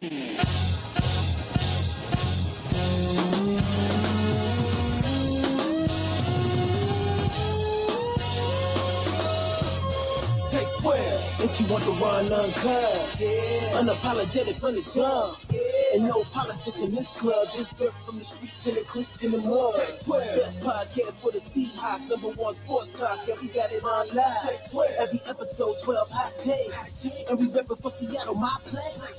Take 12 if you want the run uncut. Yeah. Unapologetic from the jump. Yeah. And no politics in this club, just dirt from the streets and the creeks in the mud. Take 12. Best podcast for the Seahawks, #1 sports talk. Yeah, we got it on live. Take 12. Every episode, 12 hot takes. And we reppin' for Seattle, my place. Take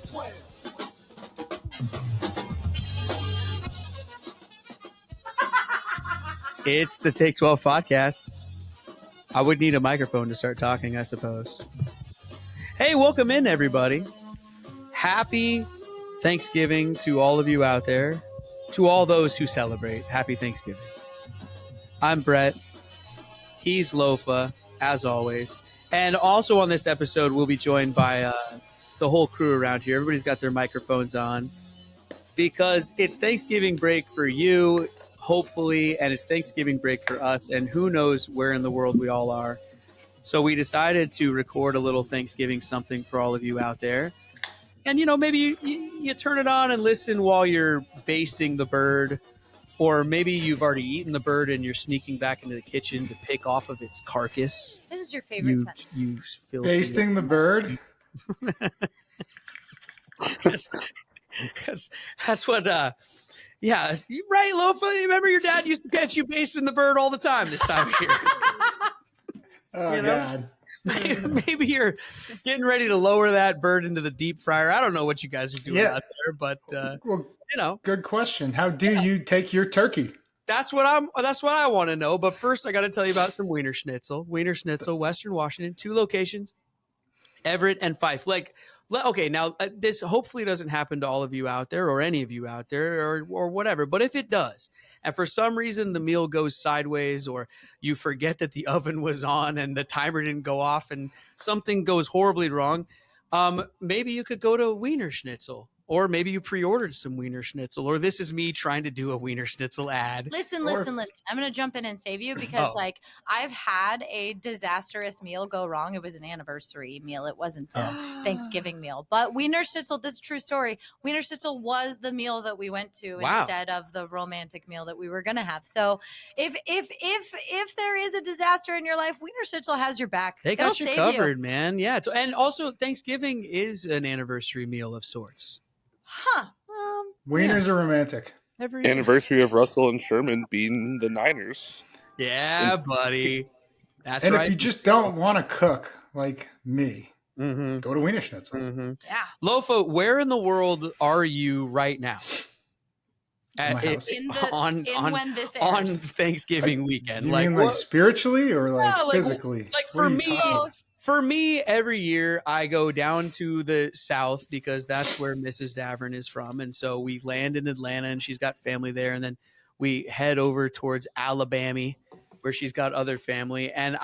12. It's the Take 12 podcast. I would need a microphone to start talking, I suppose. Hey, welcome in, everybody. Happy Thanksgiving to all of you out there. To all those who celebrate, happy Thanksgiving. I'm Brett. He's Lofa, as always. And also on this episode, we'll be joined by the whole crew around here. Everybody's got their microphones on because it's Thanksgiving break for you, hopefully, and it's Thanksgiving break for us, and who knows where in the world we all are. So we decided to record a little Thanksgiving something for all of you out there. And, you know, maybe you turn it on and listen while you're basting the bird, or maybe you've already eaten the bird and you're sneaking back into the kitchen to pick off of its carcass. What is your favorite sentence? Basting the bird? That's what... Yeah, right, Lofa. Remember your dad used to catch you basting the bird all the time this time of year. Oh, you know? God. Maybe you're getting ready to lower that bird into the deep fryer. I don't know what you guys are doing out there, but well, you know. Good question. How do you take your turkey? That's what I want to know. But first, I got to tell you about some Wiener Schnitzel. Wiener Schnitzel, Western Washington, 2 locations, Everett and Fife. Okay, now this hopefully doesn't happen to all of you out there or any of you out there or whatever. But if it does, and for some reason the meal goes sideways or you forget that the oven was on and the timer didn't go off and something goes horribly wrong, maybe you could go to Wiener Schnitzel. Or maybe you pre-ordered some Wiener Schnitzel, or this is me trying to do a Wiener Schnitzel ad. Listen. I'm going to jump in and save you because, I've had a disastrous meal go wrong. It was an anniversary meal. It wasn't a Thanksgiving meal. But Wiener Schnitzel, this is a true story. Wiener Schnitzel was the meal that we went to instead of the romantic meal that we were going to have. So if there is a disaster in your life, Wiener Schnitzel has your back. They got you covered, man. Yeah. And also, Thanksgiving is an anniversary meal of sorts. Huh. Wieners are romantic. Every anniversary of Russell and Sherman being the Niners. Yeah, buddy. That's and right. if you just don't want to cook like me, go to Wiener Schnitzel. Mm-hmm. Yeah. Lofa, where in the world are you right now? My house. When this airs. On Thanksgiving weekend. Do you mean like spiritually or physically? Like for me, every year I go down to the South because that's where Mrs. Davern is from. And so we land in Atlanta and she's got family there. And then we head over towards Alabama where she's got other family. And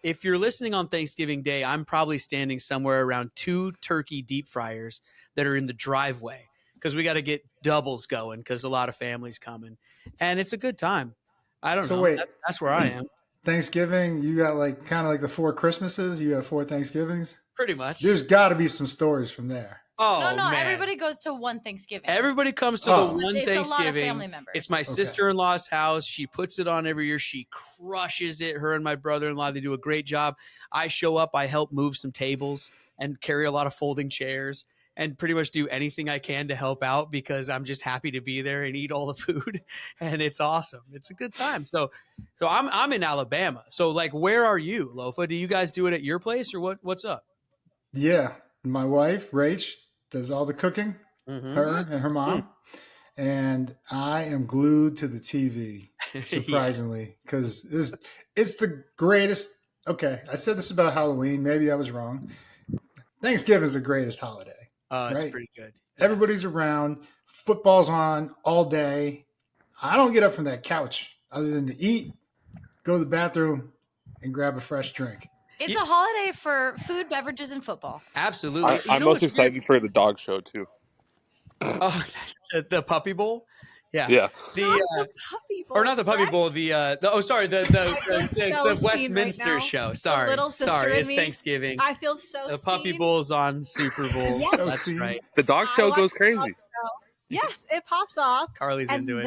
if you're listening on Thanksgiving Day, I'm probably standing somewhere around 2 turkey deep fryers that are in the driveway because we got to get doubles going because a lot of families coming. And it's a good time. I don't know. Wait, that's where I am. Thanksgiving, you got kind of like the 4 Christmases. You have 4 Thanksgivings. Pretty much. There's got to be some stories from there. Oh, no, man. Everybody goes to one Thanksgiving. Everybody comes to the one it's Thanksgiving. A lot of family members. It's my sister-in-law's house. She puts it on every year. She crushes it. Her and my brother-in-law, they do a great job. I show up. I help move some tables and carry a lot of folding chairs and pretty much do anything I can to help out because I'm just happy to be there and eat all the food. And it's awesome. It's a good time. So I'm in Alabama. So where are you, Lofa? Do you guys do it at your place or what's up? Yeah. My wife, Rach, does all the cooking, her and her mom. And I am glued to the TV, surprisingly, because it's the greatest. Okay. I said this about Halloween. Maybe I was wrong. Thanksgiving is the greatest holiday. It's pretty good. Yeah. Everybody's around. Football's on all day. I don't get up from that couch other than to eat, go to the bathroom, and grab a fresh drink. It's a holiday for food, beverages, and football. Absolutely. I'm most excited for the dog show, too. Oh, the Puppy Bowl? Yeah. Yeah. The Puppy Bowl, or not the Puppy Brett. Bowl. The so Westminster right show. The Sorry, little sister sorry. in It's me. Thanksgiving. I feel so The Puppy seen. Bowl's on Super Bowl. Yes. So That's seen. right. The dog I show watch goes the dog crazy. show. Yes, it pops off. Carly's into it.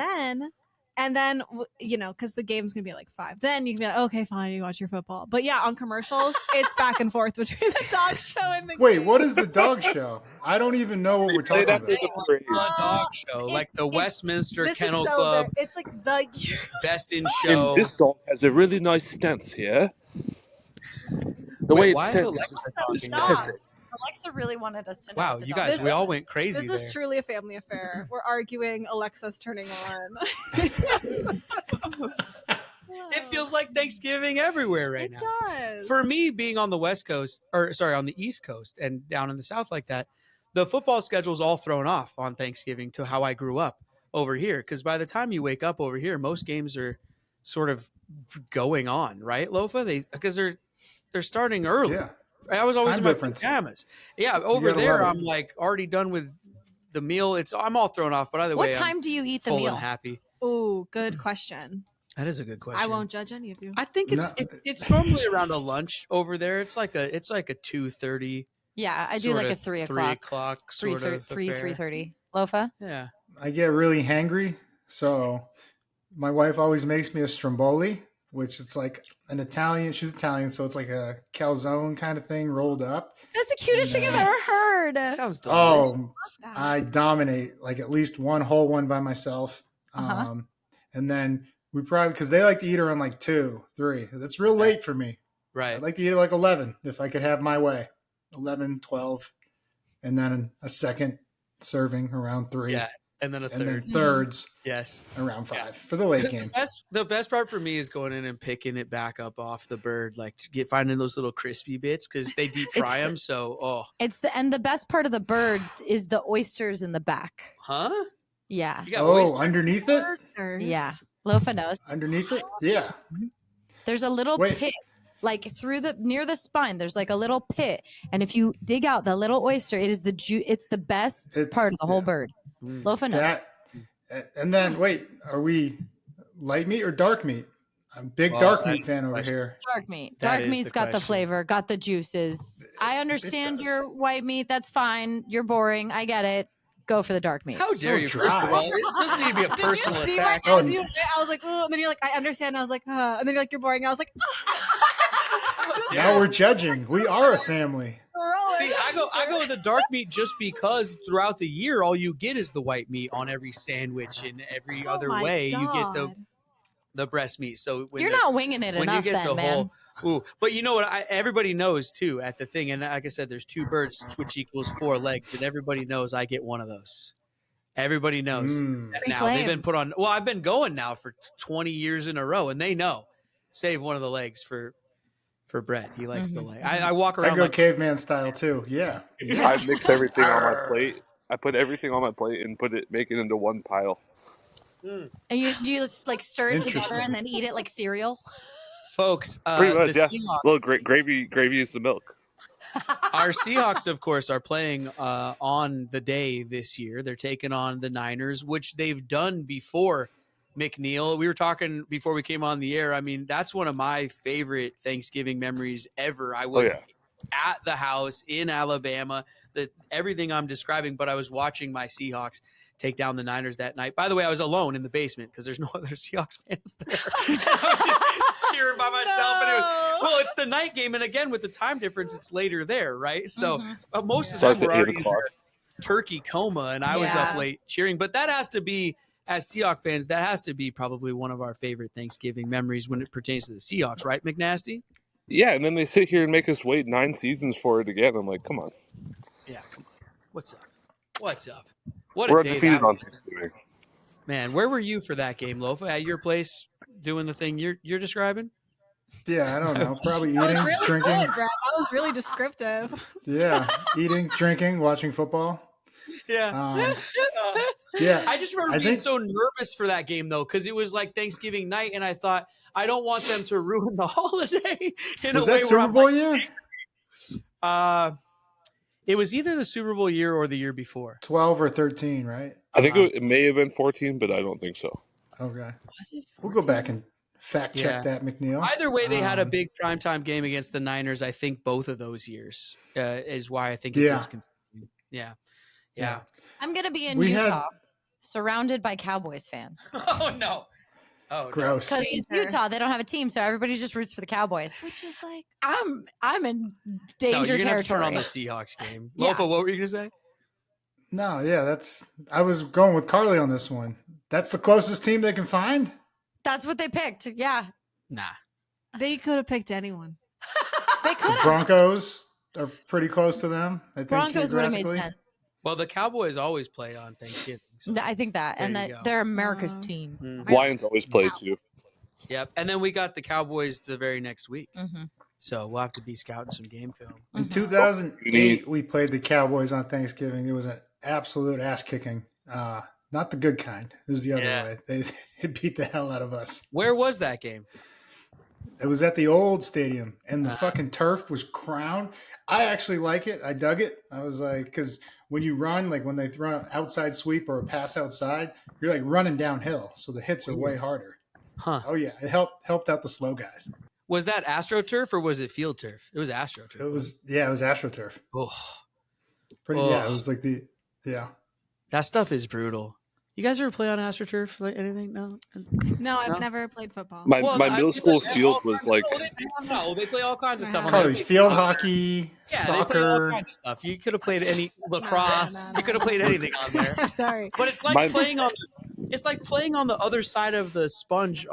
And then, because the game's gonna be at like 5, then you can be like, okay, fine, you watch your football. But yeah, on commercials, it's back and forth between the dog show and the Wait, game. what is the dog show? I don't even know what we're Play talking that about. for the parade. The dog show, like the it's- Westminster This Kennel is so Club, good. It's like the Best in And Show. this dog has a really nice stance here. The Wait, way why it's is tense. Alexa talking? Stop. Alexa really wanted us to know. Wow, what the you dog guys, This we all is- went crazy This there. is truly a family affair. We're arguing. Alexa's turning on. It feels like Thanksgiving everywhere right it now. does. For me, being on the West Coast, on the East Coast and down in the South like that, the football schedule's all thrown off on Thanksgiving to how I grew up over here. Because by the time you wake up over here, most games are sort of going on, right, Lofa? Because they're starting early. Yeah. I was always Time in my difference. pajamas. Yeah, over gotta there, love it. I'm like already done with the meal. I'm all thrown off. But either What way, time do you eat the full meal? and happy. Ooh, good question. That is a good question. I won't judge any of you. I think No. it's normally around a lunch over there. It's like a 2:30. Yeah, I do like a 3 o'clock. 3:00 sort of affair. 3:30. Lofa? Yeah. I get really hangry, so my wife always makes me a stromboli, which it's like an Italian. She's Italian, so it's like a calzone kind of thing rolled up. That's the cutest thing I've ever heard. Sounds delicious. Oh, I dominate like at least one whole one by myself. Uh-huh. And then we probably, because they like to eat around like 2, 3. That's real late for me. Right. I'd like to eat at like 11 if I could have my way. 11, 12, and then a second serving around 3. Yeah. And then a And third. then thirds Yes. around 5 for the late game. The best part for me is going in and picking it back up off the bird, like finding those little crispy bits because they deep fry them. So, And the best part of the bird is the oysters in the back. huh? Yeah. You got Oh, oysters? underneath it? Yeah. Lofa knows. Underneath it? Yeah. There's a little Wait. pit, like near the spine. There's like a little pit, and if you dig out the little oyster, it is it's the best part of the whole bird. Mm. Lofa knows. And then, wait, are we light meat or dark meat? I'm a big Well, dark that's meat fan the over question. here. Dark meat. That Dark is meat's the got the question. flavor, got the juices. I understand does. your white meat. That's fine. You're boring. I get it. Go for the dark meat. How dare So you? First of dry. all, it doesn't need to be a Did personal you see attack. my as you? I was like, oh, and then you're like, I understand. I was like, and then you're like, you're boring. I was like, Now we're judging. We are a family. See, I go with the dark meat just because throughout the year, all you get is the white meat on every sandwich, and every Oh other my way you get God. the breast meat. So when You're the- not winging it when enough, you get then, the man. whole, ooh, but you know what? Everybody knows too at the thing, and like I said, there's 2 birds, which equals 4 legs, and everybody knows I get one of those. Everybody knows Mm. that now. They've been Reclaimed. put on. Well, I've been going now for 20 years in a row, and they know. Save one of the legs for Brett. He likes the Mhm, leg. I walk around I go like caveman style too. Yeah. I mix everything on my Arr. plate. I put everything on my plate and make it into one pile. And do you just like stir it together Interesting. and then eat it like cereal? folks. Pretty much, the yeah. Seahawks- Little gravy is the milk. Our Seahawks, of course, are playing on the day this year. They're taking on the Niners, which they've done before. McNeil, we were talking before we came on the air. I mean, that's one of my favorite Thanksgiving memories ever. I was at the house in Alabama, everything I'm describing, but I was watching my Seahawks take down the Niners that night. By the way, I was alone in the basement because there's no other Seahawks fans there. I was just cheering by myself. And well, it's the night game, and again, with the time difference, it's later there, right? So most of them Starts were at 8 already in o'clock. their turkey coma, and I was up Yeah. late cheering. But that has to be, as Seahawks fans, that has to be probably one of our favorite Thanksgiving memories when it pertains to the Seahawks, right, McNasty? Yeah, and then they sit here and make us wait 9 seasons for it again. I'm like, come on. Yeah, come on. What's up? What's up? What We're a day undefeated that on was. Thanksgiving. Man, where were you for that game, Lofa? At your place doing the thing you're describing? Yeah, I don't know. Probably That was eating, really drinking. good, Brad. That was really descriptive. Yeah, eating, drinking, watching football. Yeah. Yeah, I just remember I being think- so nervous for that game, though, because it was like Thanksgiving night, and I thought, I don't want them to ruin the holiday in was a way that where Super I'm Bowl like, year? It was either the Super Bowl year or the year before. 12 or 13, right? I think it may have been 14, but I don't think so. Okay. Was it 14? We'll go back and fact check Yeah. that, McNeil. Either way, they had a big primetime game against the Niners. I think both of those years is why I think it gets confusing. Yeah. I'm gonna be in We Utah, surrounded by Cowboys fans. Oh no. Oh, Gross. Because in Utah, they don't have a team, so everybody just roots for the Cowboys. Which is like, I'm in No, danger you're gonna have territory. to turn on the Seahawks game. Yeah. Lofa, what were you gonna say? No, yeah, I was going with Carly on this one. That's the closest team they can find? That's what they picked. Yeah, Nah. they could have picked anyone. they could The have. Broncos are pretty close to them, I think. Broncos would have made geographically. sense. Well, the Cowboys always play on Thanksgiving. So. I think that, and There you that go. they're America's Uh, team. Mhm. Lions always play too. Yep. And then we got the Cowboys the very next week. Mm-hmm. So we'll have to be scouting some game film. In Mhm. 2008, we played the Cowboys on Thanksgiving. It was an absolute ass kicking. Not the good kind. It was the other Yeah. way. They beat the hell out of us. Where was that game? It was at the old stadium, and the fucking turf was crowned. I actually like it. I dug it. I was like, because when you run, like when they throw an outside sweep or a pass outside, you're like running downhill, so the hits are way harder. Huh. Oh yeah, it helped out the slow guys. Was that AstroTurf or was it Field Turf? It was AstroTurf. It was AstroTurf. Oh, Pretty Oh. yeah. It was like that stuff is brutal. You guys ever play on AstroTurf? Like anything? No. No, I've No? never played football. My Well, middle school field was like No, they play all kinds of stuff. on Carly, there. field hockey, Yeah, they play all soccer. kinds of stuff. You could have played any lacrosse. no. You could have played anything on there. Sorry. But it's like My- playing on. It's like playing on the other side of the sponge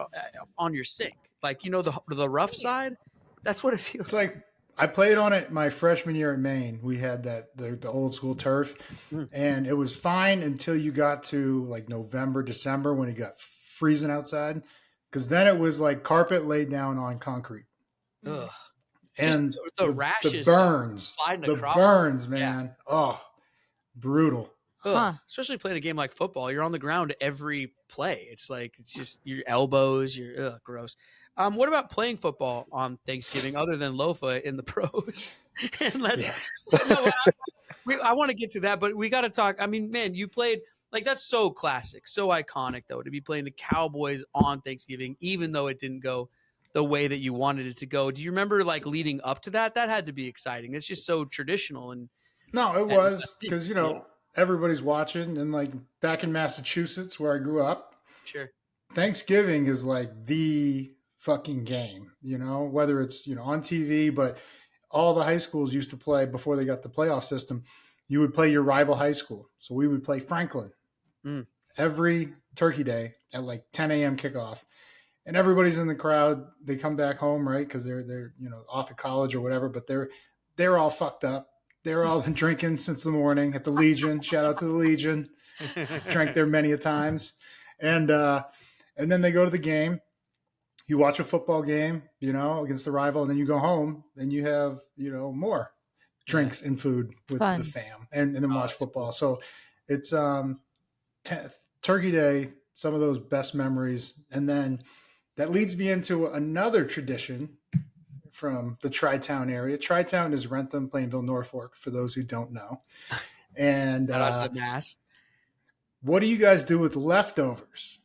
on your sink. Like the rough side. That's what it feels It's like I played on it my freshman year at Maine. We had the old school turf, and it was fine until you got to like November, December when it got freezing outside, because then it was like carpet laid down on concrete, Ugh. and Just the rashes, the burns, sliding the across. burns, man. Oh, brutal. Ugh. Huh. Especially playing a game like football, you're on the ground every play. It's like it's just your elbows. You're gross. What about playing football on Thanksgiving other than Lofa in the pros? And I want to get to that, but we got to talk. I mean, man, you played like that's so classic, so iconic though to be playing the Cowboys on Thanksgiving, even though it didn't go the way that you wanted it to go. Do you remember like leading up to that? That had to be exciting. It's just so traditional and No, it was because everybody's watching, and like back in Massachusetts where I grew up, sure. Thanksgiving is like the fucking game, whether it's, on TV, but all the high schools used to play before they got the playoff system. You would play your rival high school. So we would play Franklin every turkey day at like 10 a.m. kickoff. And everybody's in the crowd. They come back home, right? Because they're off at college or whatever, but they're all fucked up. They're all been drinking since the morning at the Legion. Shout out to the Legion. Drank there many a times. And then they go to the game. You watch a football game, against the rival, and then you go home and you have, more drinks and food with Fun. the fam and then watch football. Cool. So it's Turkey Day, some of those best memories. And then that leads me into another tradition from the Tri-Town area. Tri-Town is Rentham, Plainville, Norfolk, for those who don't know. And Shout out to Mass. What do you guys do with leftovers?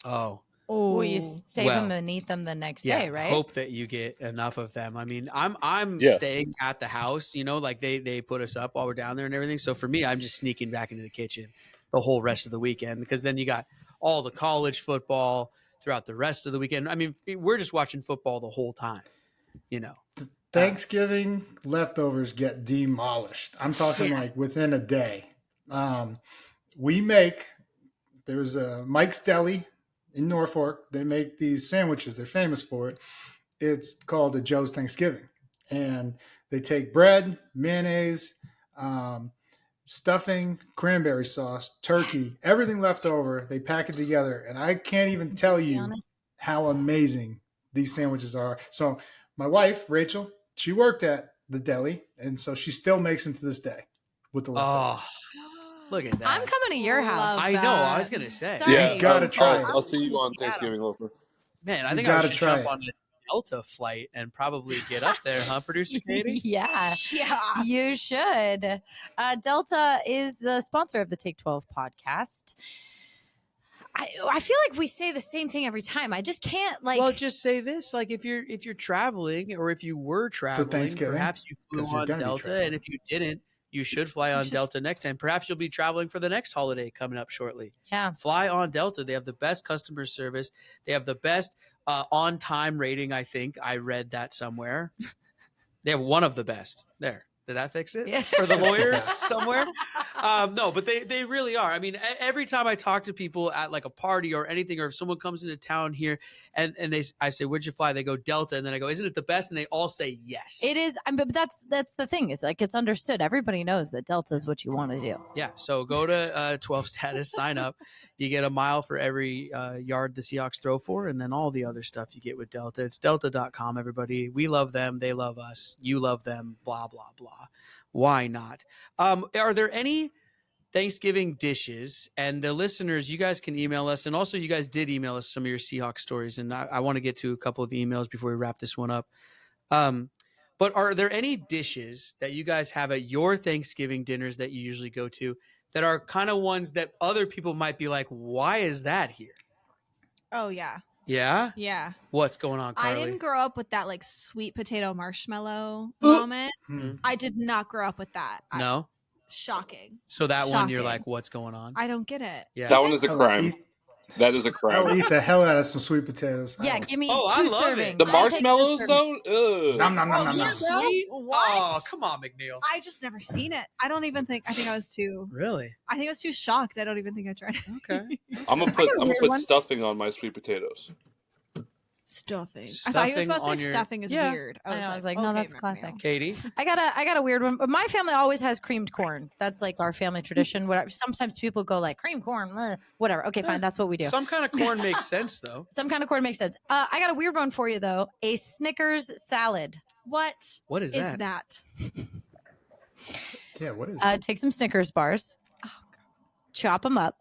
Oh. Well, you save them and eat them the next day, right? Hope that you get enough of them. I mean, I'm staying at the house, like they put us up while we're down there and everything. So for me, I'm just sneaking back into the kitchen the whole rest of the weekend, because then you got all the college football throughout the rest of the weekend. I mean, we're just watching football the whole time, Thanksgiving leftovers get demolished. I'm talking like within a day. There's a Mike's Deli in Norfolk. They make these sandwiches. They're famous for it. It's called a Joe's Thanksgiving. And they take bread, mayonnaise, stuffing, cranberry sauce, turkey, everything left over. They pack it together. And I can't even tell you how amazing these sandwiches are. So my wife, Rachel, she worked at the deli. And so she still makes them to this day with the leftovers. Oh, look at that. I'm coming to your house. I know. I was going to say. Sorry. Yeah, You gotta try it. I'll see you on Thanksgiving, Lofer. Man, I You think I gotta should try jump it. on it. Delta flight and probably get up there, huh, producer Katie? Yeah, Yeah. you should. Delta is the sponsor of the Take 12 podcast. I feel like we say the same thing every time. I just can't Well, just say this: like if you're traveling, or if you were traveling, Thanksgiving, perhaps you flew 'cause you're on gonna be Delta, traveling. and if you didn't, you should fly on Delta next time. Perhaps you'll be traveling for the next holiday coming up shortly. Yeah. Fly on Delta. They have the best customer service. They have the best on-time rating. I think I read that somewhere. They have one of the best. There. Did that fix it? Yeah. For the lawyers somewhere? No, but they really are. I mean, every time I talk to people at like a party or anything, or if someone comes into town here and I say, where'd you fly? They go Delta. And then I go, isn't it the best? And they all say yes. It is. But that's the thing. Is like it's understood. Everybody knows that Delta is what you want to do. Yeah. So go to 12 status, sign up. You get a mile for every yard the Seahawks throw for, and then all the other stuff you get with Delta. It's delta.com, everybody. We love them. They love us. You love them. Blah, blah, blah. Why not? Are there any Thanksgiving dishes? And the listeners, you guys can email us. And also, you guys did email us some of your Seahawks stories. And I want to get to a couple of the emails before we wrap this one up. But are there any dishes that you guys have at your Thanksgiving dinners that you usually go to that are kind of ones that other people might be like, why is that here? Oh yeah. Yeah? Yeah. What's going on, Carly? I didn't grow up with that like sweet potato marshmallow moment. Hmm. I did not grow up with that. No? Shocking. So that one, you're Shocking. like, what's going on? I don't get it. Yeah. That one is a I'll crime. eat- That is a I'll crime. eat the hell out of some sweet potatoes. Yeah, give me Oh, I 2 love it. servings. The I'll take 2 marshmallows, servings. though? Ugh. Nom, nom, nom, Oh, nom, you're nom. sweet? What? Oh, come on, McNeil. I just never seen it. I don't even think. I think I was too. Really? I think I was too shocked. I don't even think I tried it. Okay. I'm gonna got a put weird one. stuffing on my sweet potatoes. Stuffing. I thought he was Stuffing about to on say your- stuffing is Yeah. weird. I was like, no, okay, that's McNeil. classic. Katie? I got a weird one, but my family always has creamed corn. That's like our family tradition. Whatever. Sometimes people go like creamed corn, whatever. Okay, fine. That's what we do. Some kind of corn makes sense, though. Some kind of corn makes sense. I got a weird one for you though. A Snickers salad. What What is is that? that? Yeah, what is Take some Snickers bars, chop them up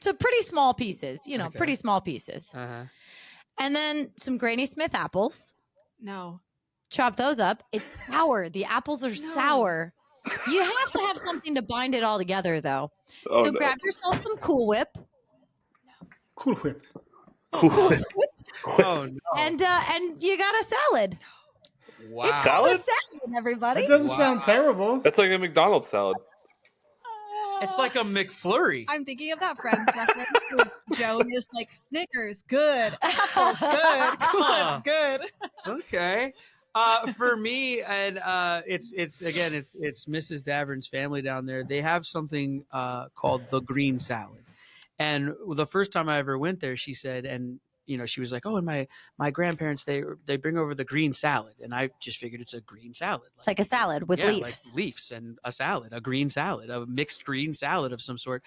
to pretty small pieces. You know, Okay. pretty small pieces, Uh-huh. and then some Granny Smith apples. No. Chop those up. It's sour. The apples are sour. You have to have something to bind it all together, though. Oh, so no. grab yourself some Cool Whip, Cool Whip? Oh, no. and you got a salad. Wow. It's called a Salad? salad, everybody. That doesn't Wow. sound terrible. That's like a McDonald's salad. It's like a McFlurry. I'm thinking of that Friends reference with Joe just like Snickers, good. Apples, good. Huh. Good. Okay. For me, and it's Mrs. Davern's family down there. They have something called the green salad. And the first time I ever went there, she said, and she was like, "Oh, and my grandparents they bring over the green salad," and I just figured it's a green salad, It's like a salad with leaves. like leaves and a salad, a green salad, a mixed green salad of some sort.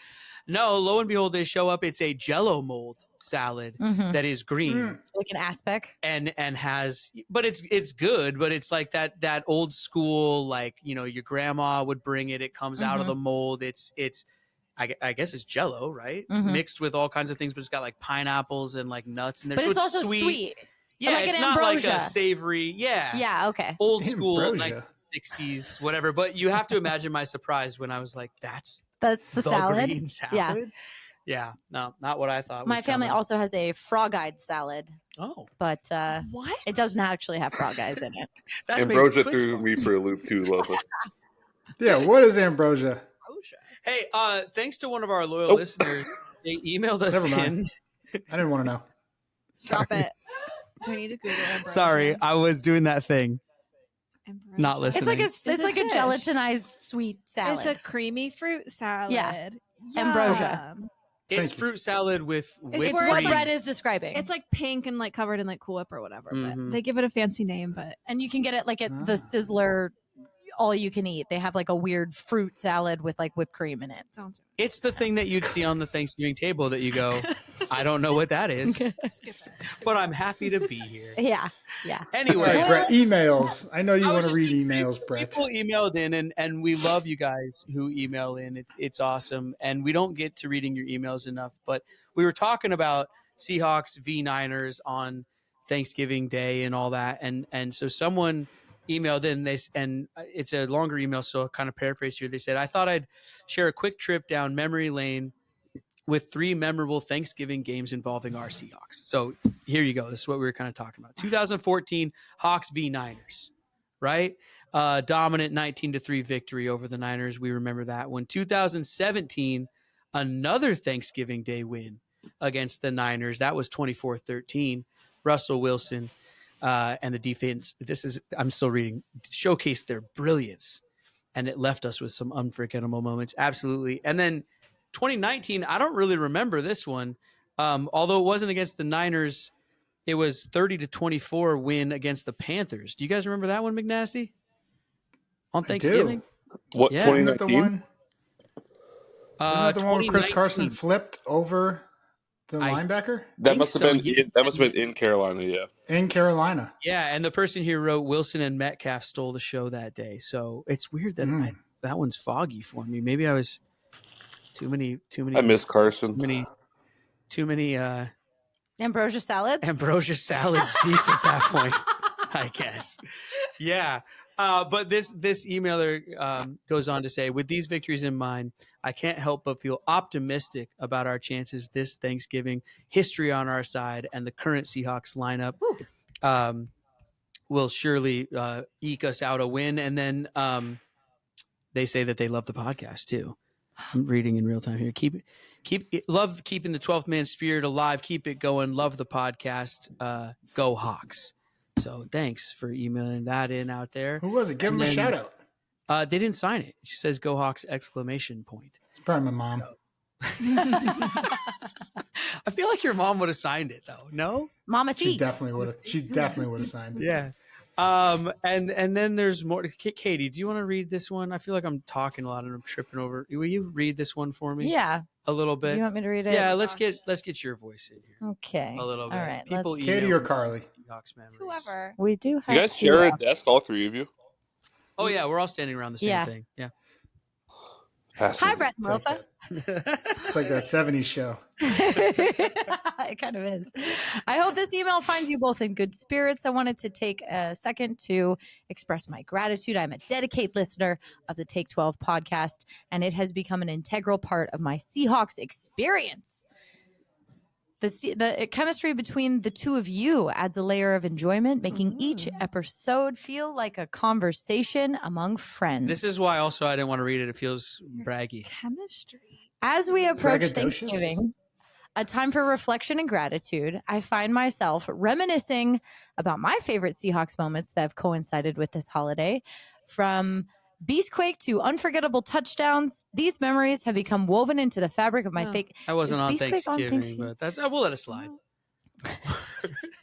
No, lo and behold, they show up. It's a Jell-O mold salad Mhm. that is green. Mm. Like an aspic. And has, but it's good, but it's like that old school, like your grandma would bring it. It comes out of the mold. It's I guess it's Jell-O, right? Mhm. Mixed with all kinds of things, but it's got like pineapples and like nuts in there. But so it's also sweet. Yeah, Like it's an not like a ambrosia. savory. Yeah, Yeah, okay. old school, Ambrosia. 1960s, whatever. But you have to imagine my surprise when I was like, "That's That's the salad. green salad." Yeah, no, not what I thought. My was family coming. also has a frog-eyed salad, Oh, but What? it doesn't actually have frog eyes in it. that's maybe Ambrosia Twix threw bar. me for a loop too, Lofa. Yeah, what is ambrosia? Hey, thanks to one of our loyal Oh. listeners, they emailed us Never in. mind. I didn't want to know. Drop Sorry. it. Do I need to Google ambrosia? Sorry, I was doing that thing. Ambrosia. Not listening. It's like Is a it fish? gelatinized sweet salad. It's a creamy fruit salad. Yeah. Ambrosia. Yum. It's Thank you. fruit salad with whipped it's where what it's cream. Brett is describing. It's like pink and like covered in like Cool Whip or whatever, Mhm. but they give it a fancy name. But and you can get it like at the Ah. Sizzler all you can eat. They have like a weird fruit salad with like whipped cream in it. sounds It's the thing that you'd see on the Thanksgiving table that you go, I don't know what that is, but I'm happy to be here. Yeah. All Anyway, right, Brett, emails. I know you I was want to just read gonna say, emails, Brett. people emailed in, and we love you guys who email in. It's awesome, and we don't get to reading your emails enough. But we were talking about Seahawks v Niners on Thanksgiving Day and all that. And so someone emailed in this, and it's a longer email, so I'll kind of paraphrase here. They said, I thought I'd share a quick trip down memory lane with 3 memorable Thanksgiving games involving our Seahawks. So here you go. This is what we were kind of talking about. 2014 Hawks v Niners, right? Dominant 19-3 victory over the Niners. We remember that one. 2017, another Thanksgiving Day win against the Niners. That was 24-13. Russell Wilson and the defense, I'm still reading, showcased their brilliance, and it left us with some unforgettable moments. Absolutely. And then 2019, I don't really remember this one. Although it wasn't against the Niners, it was 30-24 win against the Panthers. Do you guys remember that one, McNasty? On Thanksgiving? What, Yeah. Isn't that the 2019? one? Isn't that the one where Chris 2019. Carson flipped over the linebacker? That must have been yes. that must have been in Carolina, yeah. In Carolina. Yeah, and the person here wrote Wilson and Metcalf stole the show that day. So it's weird that that one's foggy for me. Maybe I was too many. I miss Carson. Too many Ambrosia salads. ambrosia salads deep at that point, I guess. Yeah. But this emailer goes on to say, with these victories in mind, I can't help but feel optimistic about our chances this Thanksgiving. History on our side, and the current Seahawks lineup will surely eke us out a win. And then they say that they love the podcast too. I'm reading in real time here. Love keeping the 12th man spirit alive. Keep it going. Love the podcast. Go Hawks. So thanks for emailing that in out there. Who was it? Give him a shout out. They didn't sign it. She says "Go Hawks!" exclamation point. It's probably my mom. I feel like your mom would have signed it though. No, Mama T. She definitely would have signed it. Yeah. And then there's more. Katie, do you want to read this one? I feel like I'm talking a lot and I'm tripping over. Will you read this one for me? Yeah. A little bit. You want me to read it? Yeah, let's get your voice in here. Okay. A little bit. All right. People let's- Katie or Carly? Seahawks memories. Whoever. We do have You guys two share a up. desk, all 3 of you? Oh yeah, we're all standing around the same Yeah. thing. Yeah. Hi, Brett and It's like Rofa. It's like that 70s show. It kind of is. I hope this email finds you both in good spirits. I wanted to take a second to express my gratitude. I'm a dedicated listener of the Take 12 podcast, and it has become an integral part of my Seahawks experience. The chemistry between the two of you adds a layer of enjoyment, making each episode feel like a conversation among friends. This is why also I didn't want to read it. It feels braggy. Chemistry. As we approach Braggadocious? Thanksgiving, a time for reflection and gratitude, I find myself reminiscing about my favorite Seahawks moments that have coincided with this holiday. From Beastquake to unforgettable touchdowns, these memories have become woven into the fabric of my Well, think. I wasn't Is on Beastquake on Thanksgiving, Thanksgiving? but we'll let it slide.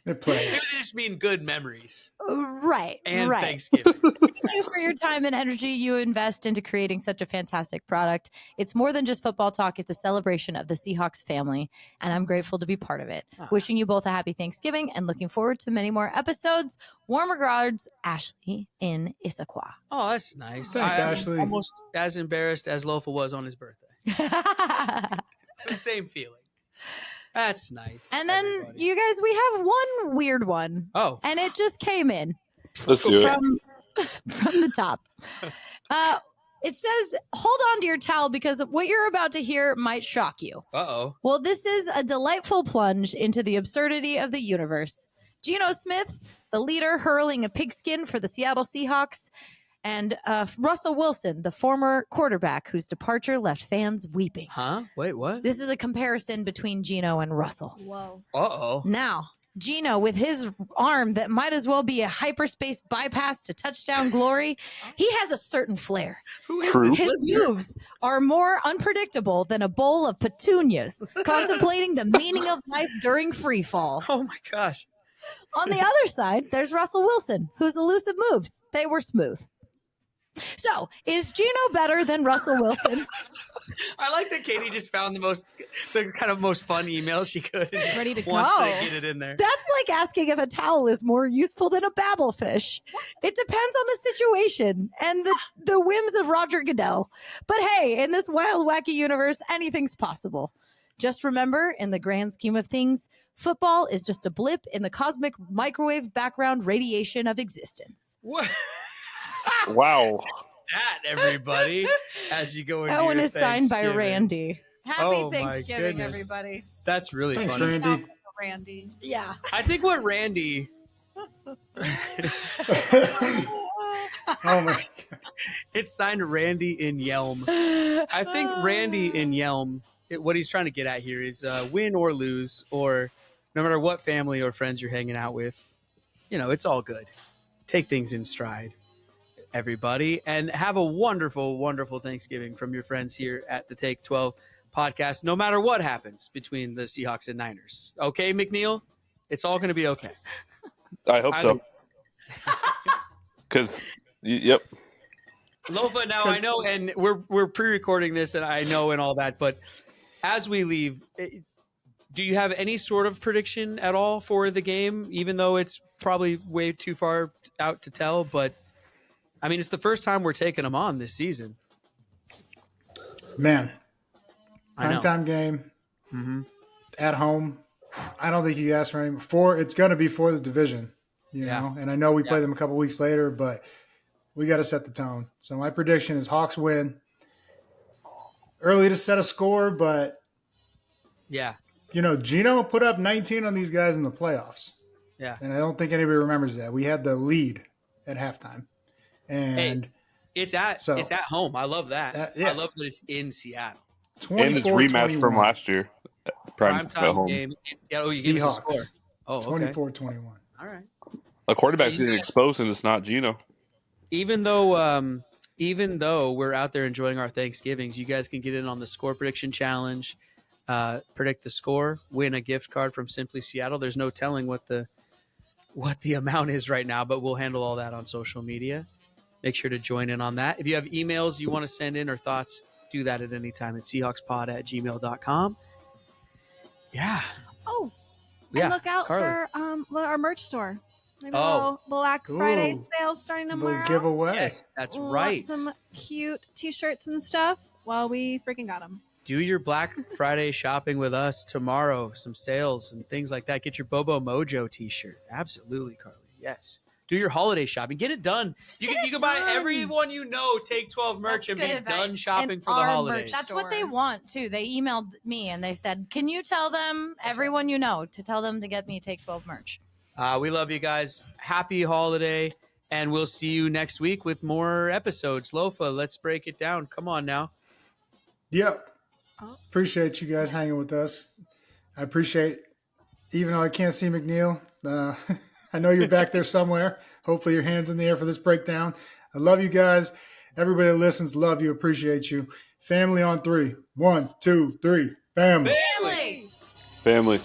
It plays. Maybe they just mean good memories Right, and right. Thanksgiving. Thank you for your time and energy you invest into creating such a fantastic product. It's more than just football talk. It's a celebration of the Seahawks family, and I'm grateful to be part of it. Wishing you both a happy Thanksgiving and looking forward to many more episodes. Warm regards, Ashley in Issaquah. Oh, that's nice. Thanks, I'm Ashley. almost as embarrassed as Lofa was on his birthday. It's the same feeling. That's nice. And then everybody. you guys, we have one weird one, Oh, and it just came in Let's do it. from the top. It says, hold on to your towel because what you're about to hear might shock you. uh-oh. Well, this is a delightful plunge into the absurdity of the universe. Geno Smith, the leader hurling a pigskin for the Seattle Seahawks, and Russell Wilson, the former quarterback whose departure left fans weeping. Huh? Wait, what? This is a comparison between Geno and Russell. Whoa. Uh-oh. Now, Geno, with his arm that might as well be a hyperspace bypass to touchdown glory, he has a certain flair. Who is True. this His listener? moves are more unpredictable than a bowl of petunias, contemplating the meaning of life during free fall. Oh my gosh. On the other side, there's Russell Wilson, whose elusive moves, they were smooth. So, is Geno better than Russell Wilson? I like that Katie just found the kind of most fun email she could. Ready to Wants go. to get it in there. That's like asking if a towel is more useful than a babblefish. It depends on the situation and the whims of Roger Goodell. But hey, in this wild, wacky universe, anything's possible. Just remember, in the grand scheme of things, football is just a blip in the cosmic microwave background radiation of existence. What? Wow. That, everybody, as you go into That one your is signed by Thanksgiving. Randy. Happy Oh, my Thanksgiving, goodness. everybody. That's really Thanks, funny. Randy. Sounds like a Randy. Yeah. I think what Randy Oh my God. it's signed Randy in Yelm. I think Randy in Yelm, what he's trying to get at here is win or lose, or no matter what family or friends you're hanging out with, it's all good. Take things in stride, everybody, and have a wonderful, wonderful Thanksgiving from your friends here at the Take 12 podcast, no matter what happens between the Seahawks and Niners. Okay, McNeil? It's all going to be okay. I hope so. Because, yep. Lofa, now I know, and we're pre-recording this, and I know and all that, but as we leave, do you have any sort of prediction at all for the game, even though it's probably way too far out to tell? But, I mean, it's the first time we're taking them on this season. Man, I know. primetime game at home. I don't think you asked for any before. It's going to be for the division, know. And I know we play them a couple weeks later, but we got to set the tone. So my prediction is Hawks win. Early to set a score, but Gino put up 19 on these guys in the playoffs. Yeah, and I don't think anybody remembers that. We had the lead at halftime, and it's at home. I love that. I love that it's in Seattle. And it's rematch from last year. Primetime game in Seattle. You give us a score. Oh, okay. 24-21. All right. A quarterback's getting exposed, and it's not Gino. Even though we're out there enjoying our Thanksgivings, you guys can get in on the score prediction challenge, predict the score, win a gift card from Simply Seattle. There's no telling what the amount is right now, but we'll handle all that on social media. Make sure to join in on that. If you have emails you want to send in or thoughts, do that at any time at seahawkspod@gmail.com. Yeah. Oh, yeah. And look out Carly. for our merch store. Maybe a little Black Friday sales starting tomorrow. The giveaway. Yes, that's right. Some cute T-shirts and stuff. Well, we freaking got them. Do your Black Friday shopping with us tomorrow. Some sales and things like that. Get your Bobo Mojo T-shirt. Absolutely, Carly. Yes. Do your holiday shopping. Get it done. You can buy everyone Take 12 merch and be done shopping for the holidays. That's what they want, too. They emailed me and they said, can you tell them, everyone to tell them to get me Take 12 merch? We love you guys. Happy holiday. And we'll see you next week with more episodes. Lofa, let's break it down. Come on now. Yep. Appreciate you guys hanging with us. I appreciate, even though I can't see McNeil, I know you're back there somewhere. Hopefully your hand's in the air for this breakdown. I love you guys. Everybody that listens, love you, appreciate you. Family on 3. 1, 2, 3. Family. Family. Family.